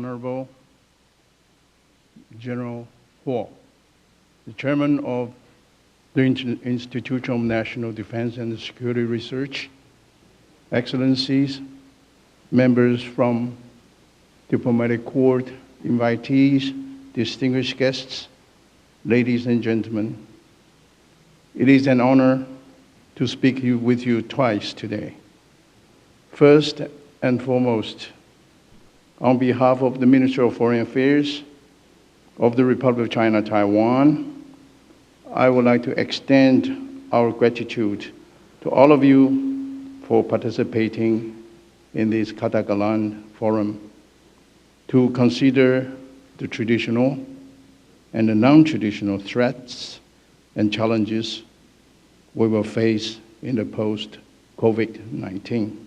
Honorable General Huo, the Chairman of the Institute of National Defense and Security Research, Excellencies, members from Diplomatic Corps, invitees, distinguished guests, ladies and gentlemen. It is an honor to speak with you twice today. First and foremost, on behalf of the Ministry of Foreign Affairs of the Republic of China, Taiwan, I would like to extend our gratitude to all of you for participating in this Katagalan Forum to consider the traditional and the non-traditional threats and challenges we will face in the post-COVID-19.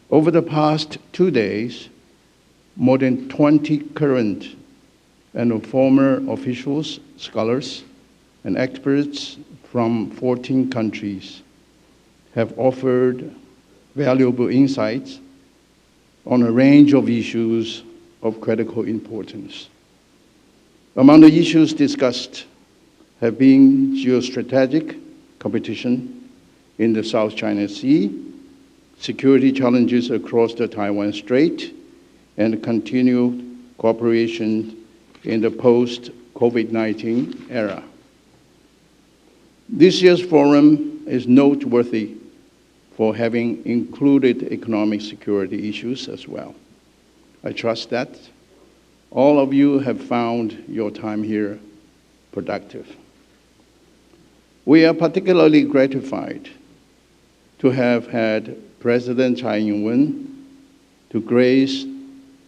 Over the past 2 days, more than 20 current and former officials, scholars, and experts from 14 countries have offered valuable insights on a range of issues of critical importance. Among the issues discussed have been geostrategic competition in the South China Sea, security challenges across the Taiwan Strait, and continued cooperation in the post-COVID-19 era. This year's forum is noteworthy for having included economic security issues as well. I trust that all of you have found your time here productive. We are particularly gratified to have had President Tsai Ing-wen to grace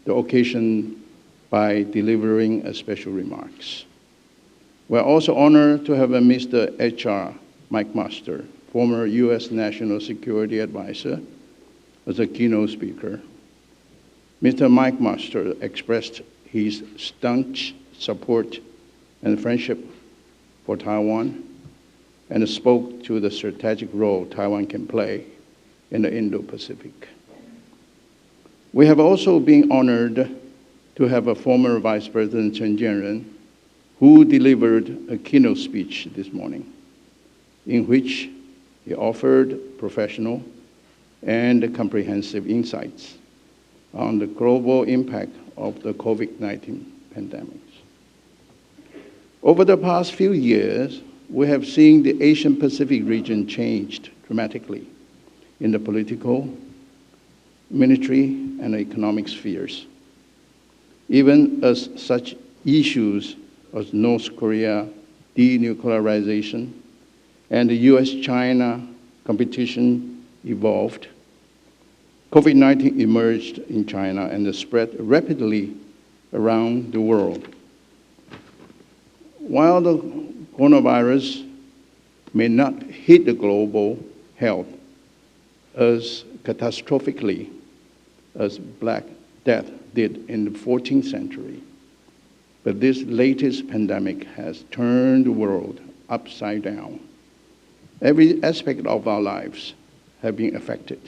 the occasion by delivering a special remarks. We're also honored to have Mr. H.R. McMaster, former U.S. National Security Advisor, as a keynote speaker. Mr. McMaster expressed his staunch support and friendship for Taiwan and spoke to the strategic role Taiwan can play in the Indo-Pacific. We have also been honored to have a former Vice President Chen Jianren, who delivered a keynote speech this morning, in which he offered professional and comprehensive insights on the global impact of the COVID-19 pandemic. Over the past few years, we have seen the Asian-Pacific region changed dramatically in the political, military, and economic spheres. Even as such issues as North Korea denuclearization and the US-China competition evolved, COVID-19 emerged in China and spread rapidly around the world. While the coronavirus may not hit the global health as catastrophically as Black Death did in the 14th century, but this latest pandemic has turned the world upside down. Every aspect of our lives have been affected.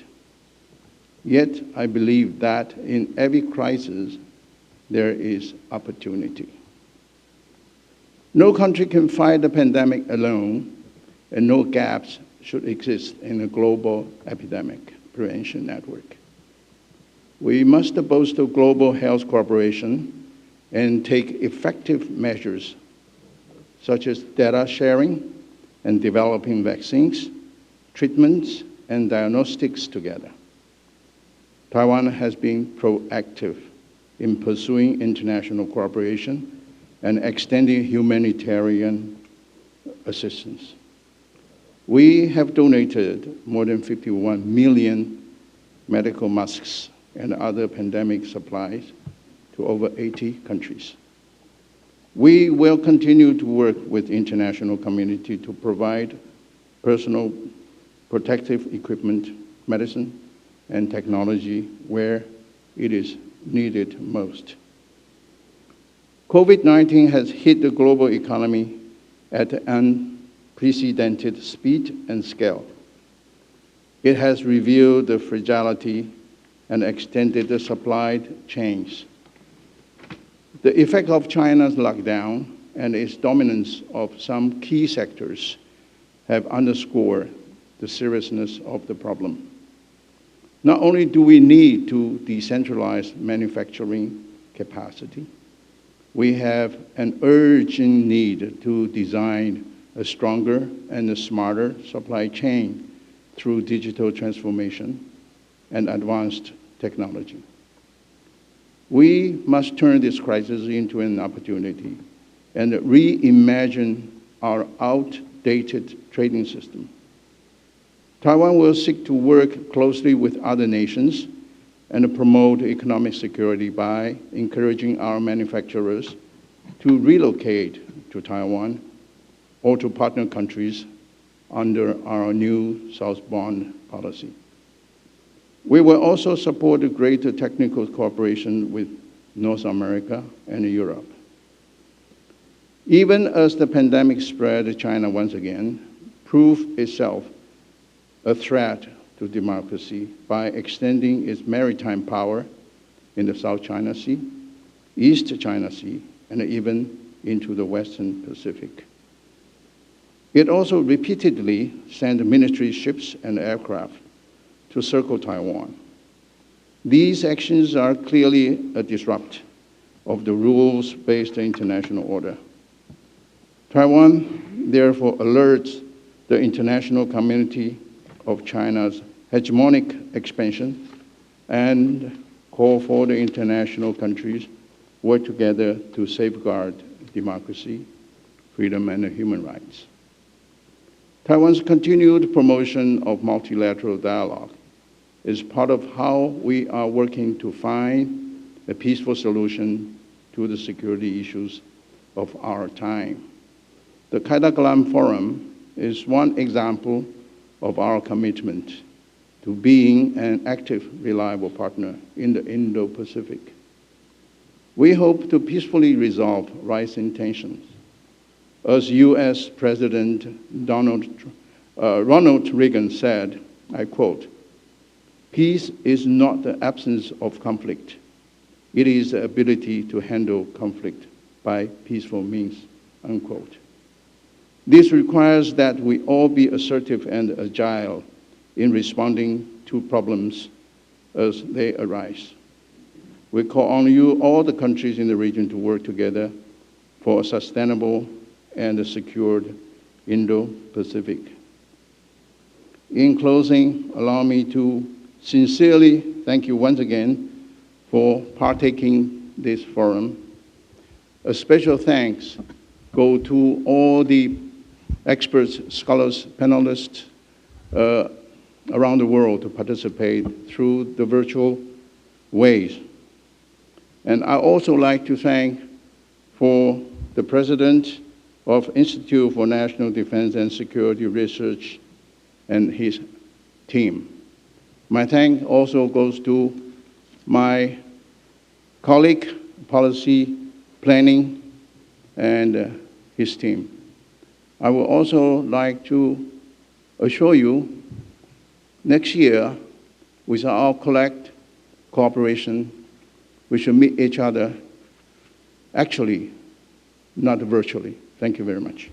Yet, I believe that in every crisis, there is opportunity. No country can fight the pandemic alone, and no gaps should exist in a global epidemic prevention network. We must bolster global health cooperation and take effective measures such as data sharing and developing vaccines, treatments, and diagnostics together. Taiwan has been proactive in pursuing international cooperation and extending humanitarian assistance. We have donated more than 51 million medical masks and other pandemic supplies to over 80 countries. We will continue to work with the international community to provide personal protective equipment, medicine, and technology where it is needed most. COVID-19 has hit the global economy at an unprecedented speed and scale. It has revealed the fragility and extended the supply chains The effect of China's lockdown and its dominance of some key sectors have underscored the seriousness of the problem. Not only do we need to decentralize manufacturing capacity, we have an urgent need to design a stronger and a smarter supply chain through digital transformation and advanced technology. We must turn this crisis into an opportunity and reimagine our outdated trading system. Taiwan will seek to work closely with other nations and promote economic security by encouraging our manufacturers to relocate to Taiwan or to partner countries under our new southbound policy. We will also support greater technical cooperation with North America and Europe. Even as the pandemic spread, China once again proved itself a threat to democracy by extending its maritime power in the South China Sea, East China Sea, and even into the Western Pacific. It also repeatedly sent military ships and aircraft to circle Taiwan. These actions are clearly a disrupt of the rules-based international order. Taiwan therefore alerts the international community of China's hegemonic expansion and call for the international countries work together to safeguard democracy, freedom, and human rights. Taiwan's continued promotion of multilateral dialogue is part of how we are working to find a peaceful solution to the security issues of our time. The Kaitakilam Forum is one example of our commitment to being an active, reliable partner in the Indo-Pacific. We hope to peacefully resolve rising tensions. As U.S. President Ronald Reagan said, I quote, "Peace is not the absence of conflict. It is the ability to handle conflict by peaceful means," unquote. This requires that we all be assertive and agile in responding to problems as they arise. We call on you, all the countries in the region, to work together for a sustainable and a secured Indo-Pacific. In closing, allow me to sincerely thank you once again for partaking this forum. A special thanks go to all the experts, scholars, panelists around the world to participate through the virtual ways. And I also like to thank for the President of Institute for National Defense and Security Research and his team. My thanks also goes to my colleague, Policy Planning, and his team. I would also like to assure you, next year, with our collect cooperation, we should meet each other actually, not virtually. Thank you very much.